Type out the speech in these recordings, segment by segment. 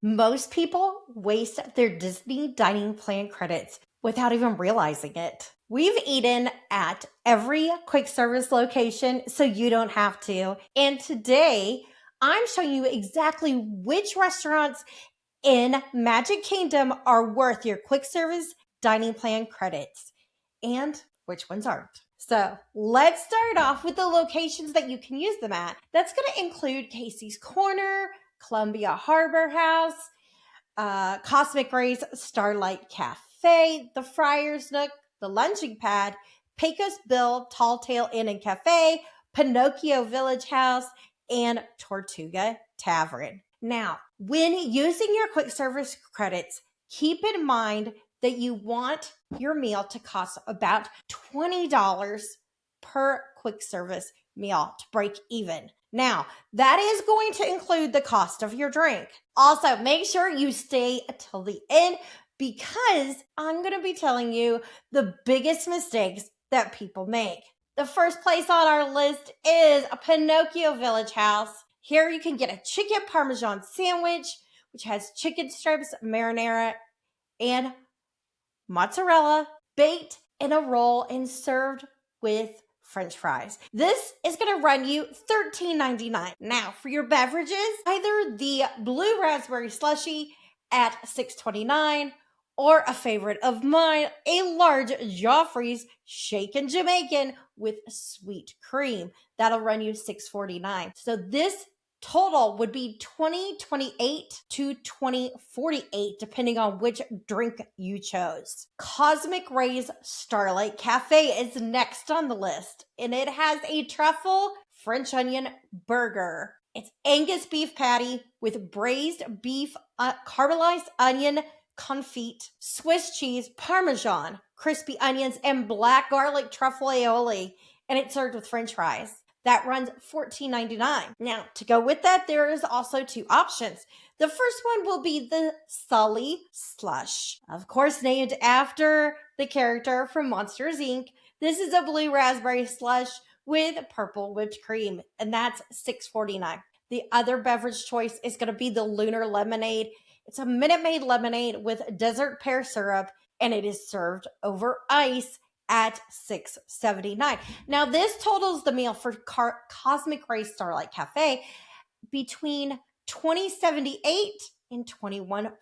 Most people waste their Disney dining plan credits without even realizing it. We've eaten at every quick service location, so you don't have to. And today, I'm showing you exactly which restaurants in Magic Kingdom are worth your quick service dining plan credits and which ones aren't. So let's start off with the locations that you can use them at. That's going to include Casey's Corner, Columbia Harbor House, Cosmic Rays Starlight Cafe, the Friar's Nook, the Lunching Pad, Pecos Bill Tall Tale Inn and Cafe, Pinocchio Village House, and Tortuga Tavern. Now, when using your quick service credits, keep in mind that you want your meal to cost about $20 per quick service meal to break even. Now, that is going to include the cost of your drink. Also, make sure you stay till the end because I'm going to be telling you the biggest mistakes that people make. The first place on our list is a Pinocchio Village House. Here you can get a chicken parmesan sandwich, which has chicken strips, marinara, and mozzarella baked in a roll and served with French fries. This is going to run you $13.99. Now, for your beverages, either the blue raspberry slushie at $6.29 or a favorite of mine, a large Joffrey's shaken Jamaican with sweet cream. That'll run you $6.49. So this total would be $20.28 to $20.48, depending on which drink you chose. Cosmic Rays Starlight Cafe is next on the list, and it has a truffle French onion burger. It's Angus beef patty with braised beef, caramelized onion confit, Swiss cheese, Parmesan, crispy onions, and black garlic truffle aioli, and it's served with French fries. That runs $14.99. Now, to go with that, there is also two options. The first one will be the Sully Slush. Of course, named after the character from Monsters, Inc. This is a blue raspberry slush with purple whipped cream, and that's $6.49. The other beverage choice is going to be the Lunar Lemonade. It's a Minute Maid lemonade with desert pear syrup, and it is served over ice at $6.79. Now, this totals the meal for Cosmic Rays Starlight Cafe between $20.78 and $21.48.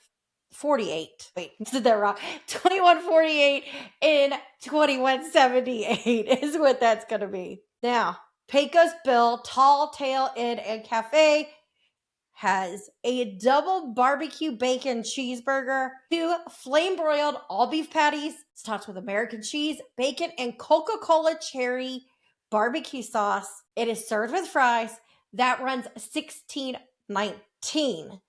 Wait, I said that wrong. $21.48 and $21.78 is what that's going to be. Now, Pecos Bill Tall Tale Inn and Cafe has a double barbecue bacon cheeseburger, 2 flame-broiled all-beef patties. It's topped with American cheese, bacon, and Coca-Cola cherry barbecue sauce. It is served with fries. That runs $16.19.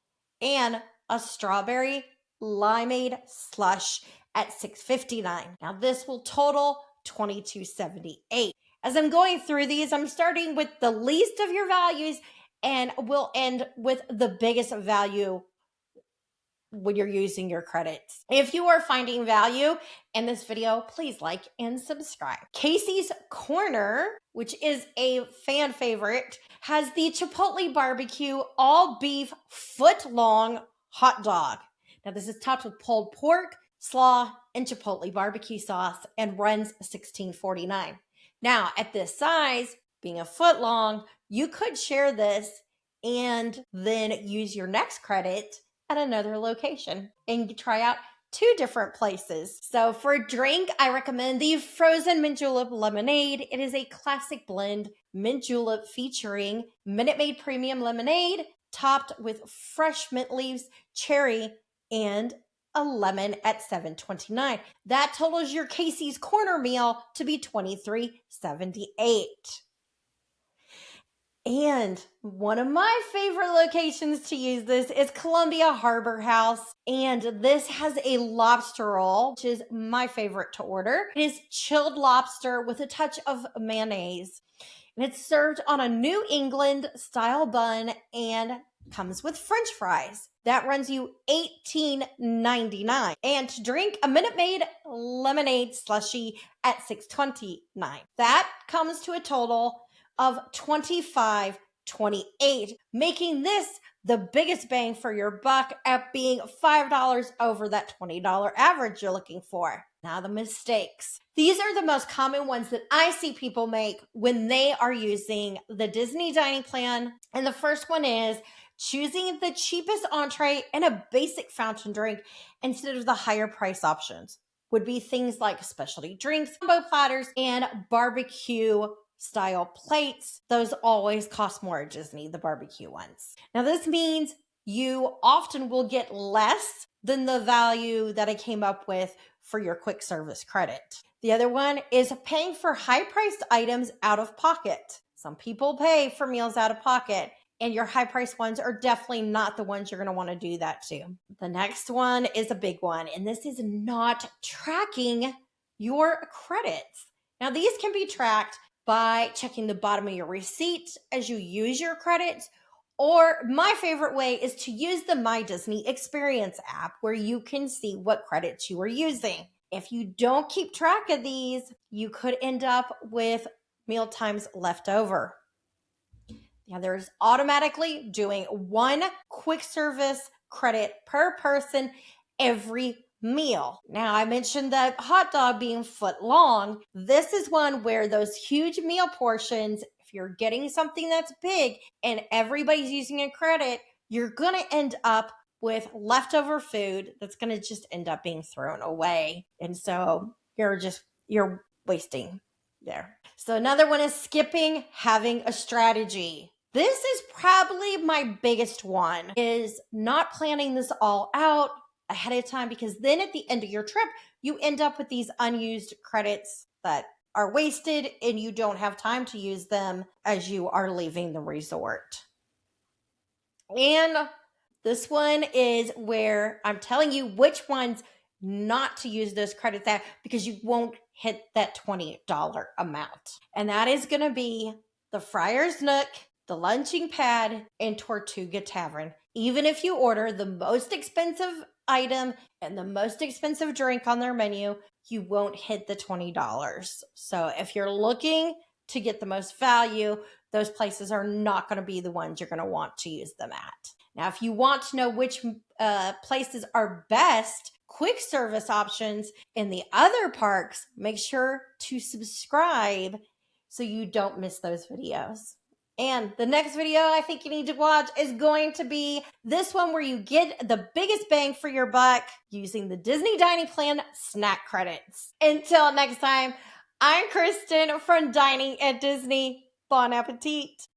And a strawberry limeade slush at $6.59. Now, this will total $22.78. As I'm going through these, I'm starting with the least of your values, and we'll end with the biggest value when you're using your credits. If you are finding value in this video, please like and subscribe. Casey's Corner, which is a fan favorite, has the Chipotle Barbecue all beef foot-long hot dog. Now, this is topped with pulled pork, slaw, and Chipotle barbecue sauce and runs $16.49. Now, at this size, being a foot long, you could share this and then use your next credit at another location and try out 2 different places. So for a drink, I recommend the frozen mint julep lemonade. It is a classic blend mint julep featuring Minute Maid premium lemonade topped with fresh mint leaves, cherry, and a lemon at $7.29. That totals your Casey's Corner meal to be $23.78. And one of my favorite locations to use this is Columbia Harbor House. And this has a lobster roll, which is my favorite to order. It is chilled lobster with a touch of mayonnaise. And it's served on a New England style bun and comes with French fries. That runs you $18.99. And to drink a Minute Maid lemonade slushie at $6.29. That comes to a total of $25.28, making this the biggest bang for your buck at being $5 over that $20 average you're looking for. Now, the mistakes. These are the most common ones that I see people make when they are using the Disney dining plan. And the first one is choosing the cheapest entree and a basic fountain drink instead of the higher price options. Would be things like specialty drinks, combo platters, and barbecue style plates. Those always cost more at Disney, the barbecue ones. Now, this means you often will get less than the value that I came up with for your quick service credit. The other one is paying for high priced items out of pocket. Some people pay for meals out of pocket, and your high priced ones are definitely not the ones you're going to want to do that to. The next one is a big one, and this is not tracking your credits. Now, these can be tracked by checking the bottom of your receipt as you use your credits. Or my favorite way is to use the My Disney Experience app where you can see what credits you are using. If you don't keep track of these, you could end up with meal times left over. Now, there's automatically doing one quick service credit per person every meal. Now, I mentioned that hot dog being foot long. This is one where those huge meal portions, if you're getting something that's big and everybody's using a credit, you're going to end up with leftover food that's going to just end up being thrown away. And so you're wasting there. So another one is skipping having a strategy. This is probably my biggest one, is not planning this all out ahead of time, because then at the end of your trip, you end up with these unused credits that are wasted and you don't have time to use them as you are leaving the resort. And this one is where I'm telling you which ones not to use those credits at, because you won't hit that $20 amount. And that is going to be the Friar's Nook, the Lunching Pad, and Tortuga Tavern. Even if you order the most expensive item and the most expensive drink on their menu, you won't hit the $20. So if you're looking to get the most value, those places are not going to be the ones you're going to want to use them at. Now, if you want to know which places are best quick service options in the other parks, make sure to subscribe so you don't miss those videos. And the next video I think you need to watch is going to be this one, where you get the biggest bang for your buck using the Disney Dining Plan snack credits. Until next time, I'm Kristen from Dining at Disney. Bon appetit.